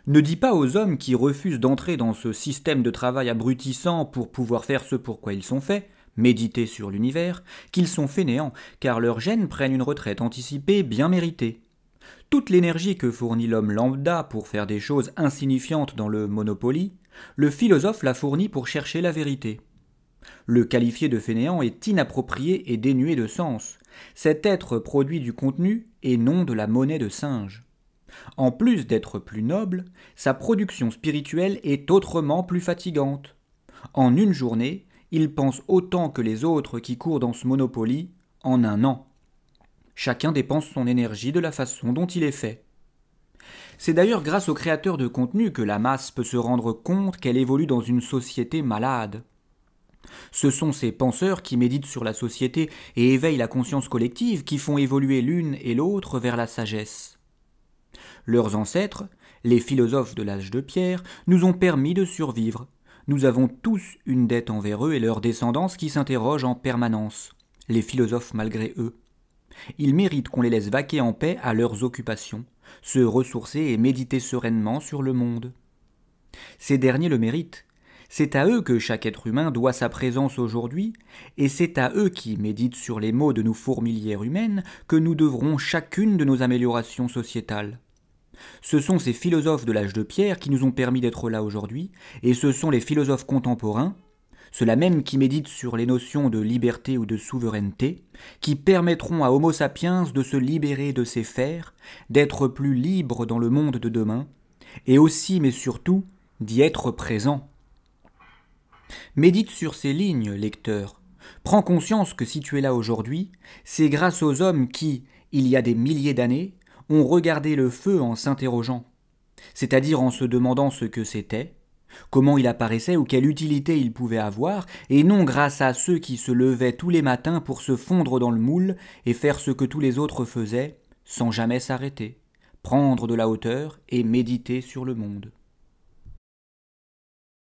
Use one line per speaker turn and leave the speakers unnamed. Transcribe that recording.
Ne dis pas aux hommes qui refusent d'entrer dans ce système de travail abrutissant pour pouvoir faire ce pour quoi ils sont faits, méditer sur l'univers, qu'ils sont fainéants, car leurs gènes prennent une retraite anticipée bien méritée. Toute l'énergie que fournit l'homme lambda pour faire des choses insignifiantes dans le Monopoly, le philosophe la fournit pour chercher la vérité. Le qualifier de fainéant est inapproprié et dénué de sens. Cet être produit du contenu et non de la monnaie de singe. En plus d'être plus noble, sa production spirituelle est autrement plus fatigante. En une journée, il pense autant que les autres qui courent dans ce Monopoly en un an. Chacun dépense son énergie de la façon dont il est fait. C'est d'ailleurs grâce aux créateurs de contenu que la masse peut se rendre compte qu'elle évolue dans une société malade. Ce sont ces penseurs qui méditent sur la société et éveillent la conscience collective qui font évoluer l'une et l'autre vers la sagesse. Leurs ancêtres, les philosophes de l'âge de pierre, nous ont permis de survivre. Nous avons tous une dette envers eux et leurs descendants qui s'interrogent en permanence, les philosophes malgré eux. Ils méritent qu'on les laisse vaquer en paix à leurs occupations, se ressourcer et méditer sereinement sur le monde. Ces derniers le méritent. C'est à eux que chaque être humain doit sa présence aujourd'hui, et c'est à eux qui méditent sur les maux de nos fourmilières humaines que nous devrons chacune de nos améliorations sociétales. Ce sont ces philosophes de l'âge de pierre qui nous ont permis d'être là aujourd'hui, et ce sont les philosophes contemporains, ceux-là même qui méditent sur les notions de liberté ou de souveraineté, qui permettront à Homo sapiens de se libérer de ses fers, d'être plus libre dans le monde de demain, et aussi, mais surtout, d'y être présent. Médite sur ces lignes, lecteur. Prends conscience que si tu es là aujourd'hui, c'est grâce aux hommes qui, il y a des milliers d'années, ont regardé le feu en s'interrogeant, c'est-à-dire en se demandant ce que c'était, comment il apparaissait ou quelle utilité il pouvait avoir, et non grâce à ceux qui se levaient tous les matins pour se fondre dans le moule et faire ce que tous les autres faisaient, sans jamais s'arrêter, prendre de la hauteur et méditer sur le monde.